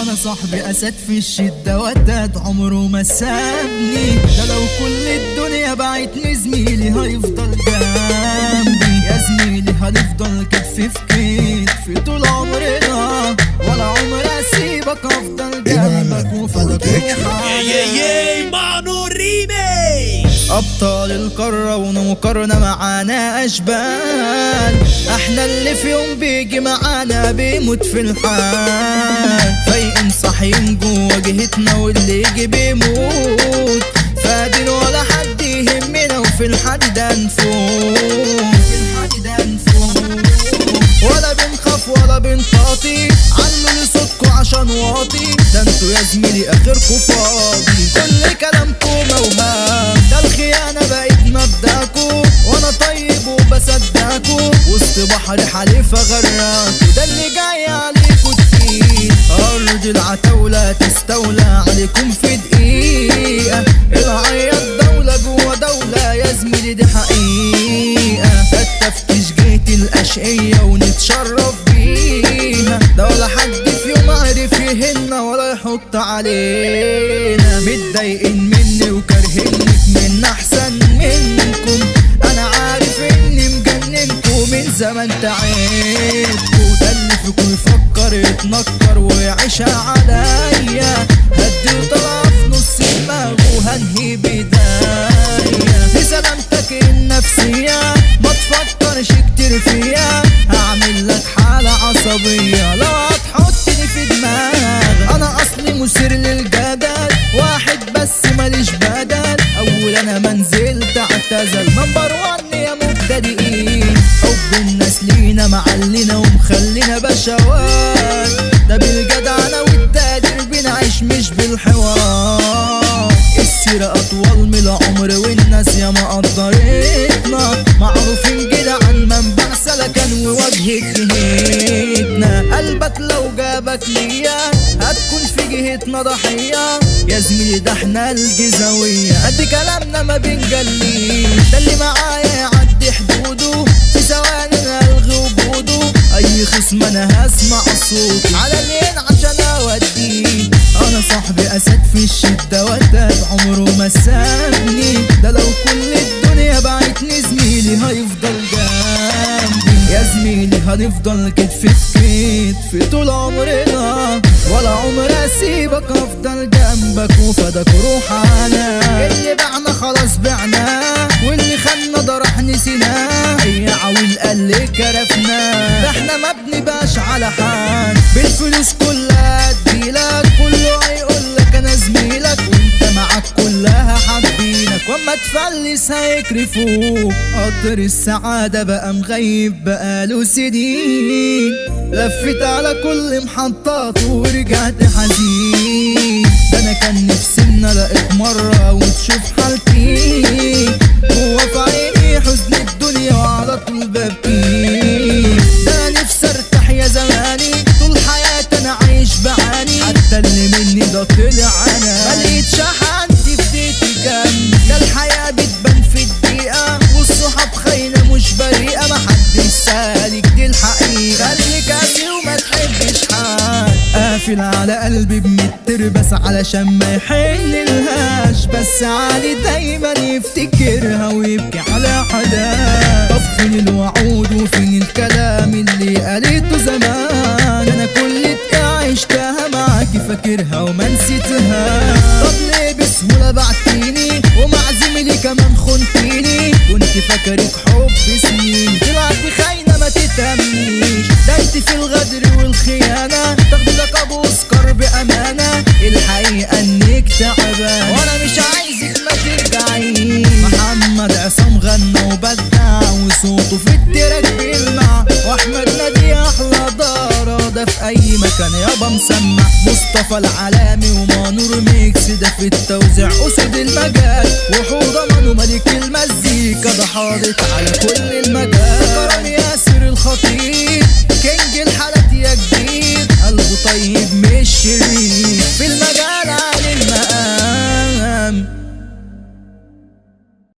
انا صاحبي اسد في الشدة وداد عمره ما سابني، ده لو كل الدنيا بعتني زميلي هيفضل جنبي. يا زميلي هنفضل كتف في كتف طول عمرنا، ولا عمر اسيبك افضل جنبك وفدك روحي. مانو ريميكس. ابطال القارة ونوكرنا معانا اشبال، احنا اللي في يوم بيجي معانا بيموت في الحال. فايقين صاحيين جوا جهتنا واللي يجي بيموت، فادين ولا حد يهمنا وفي الحديد هنفوت. ولا بنخاف ولا بنطاطي، علوا لي صوتكوا عشان واطي، ده انتوا يا زميلي اخركوا فاضي، كل كلامكوا موهام، ده الخيانة بقت مبداكوا، وانا طيب وبصدقكوا، وسط بحر حليفة غرقكوا، ده اللي جاي عليكوا تقيل، ارض العتاولة تستولى عليكم في دقيقة، العيط دولة جوا دولة يا زميلي دي حقيقة، ده التفتيش جيت الاشقية ونتشرف بيها، ده ولا حد في يوم عرف يهنا ولا يحط علينا، متضايقين مني وكارهينك من احسن منكم، انا عارف اني مجننكم من زمان تعبكوا، ده اللي فيكم يفكر يتنكر ويعيشها عليا، هدي وطلع في نص دماغه وهنهي بداية، لسلامتك النفسية ما تفكرش كتير فيا، هعمل لك حالة عصبية لو هتحطني في دماغك، انا اصلي مثير للجدل، واحد بس ماليش بدل، اول انا منزلت اعتزل، نمبر 1 يا مبتدئين، حب الناس لينا معلنا ومخلينا بشوات، ده بالجدعنة والتقدير بنعيش مش بالحوار، السيرة أطول من العمر والناس يا ما قدرتنا، معروفين جدعان منبع سلكان ووجهة جهتنا، قلبك لو جابك ليا هتكون في جهتنا ضحية، يا زميلي ده احنا الجزاوية، قد كلامنا ما بنجليش، ده اللي معايا يعدي حدوده، في ثواني ألغي وجوده، أي خصم أنا هسمع صوته على الين عشان أوديه، أنا صاحبي أسد في الشدة وداد عمره ما سابني، ده لو كل الدنيا بعتني زميلي هيفضل جنبي، يا زميلي هنفضل كتف في كتف طول عمرنا، ولا عمر أسيبك أفضل جنبك وفدك روحنا، اللي بعنا خلاص بعنا، واللي خلنا ده راح نسيناه، أي عويل قال لي كرفنا، ده احنا ما بنبقاش على حال، بالفلوس كلها اديلك، كله هيقولك أنا زميلك، وانت معاك كلها حابينك، واما تفلس هيكرفوك، قطر السعادة بقى مغيب بقاله سنين، لفت على كل محطات ورجعت حزين، ده انا كان نفسي ان الاقيك مرة وتشوف حالتي، هو في عيني حزن الدنيا وعلى طول ببكي، ده انا نفسي ارتاح يا زماني، طول حياتي انا عايش بعاني، حتى اللي مني ده طلع انا، ملقتش حد في بيتي جنبي، ده الحياة بتبان في الدقيقة، والصحاب خاينة مش بريئة، محدش سالك دي الحقيقة، خليك قاسي وما تحبش حد، قافل على قلبي بمتر بس علشان ما يحللهاش، بس علي دايما يفتكرها ويبكي على حدا، طب فين الوعود وفين الكلام اللي قالته زمان، انا كل دقيقة عشتها معاكي فاكرها وما نسيتها، طب ليه بسهولة بعتيني ومع زميلي كمان خنتيني، كنت فاكرك حب سنين، طلعت خاينة ما تتأمنيش، ده انت في الغدر والخيانة تاخدي لقب اوسكار بأمانة، الحقيقة انك تعبان وانا مش عايزك ما ترجعيش، محمد عصام غنى وبدع وصوته في التراك بيلمع، واحمد نادي احلى دارة ده في اي مكان يابا مسمع، مصطفى العلامي ومانور ميكس ده في التوزيع اسد المجال، وحوضة مانو ملك المزيكا ده حاطط على كل المجال، كرم ياسر الخطيب كينج الحالات يا جديد، قلبه طيب مش شرير في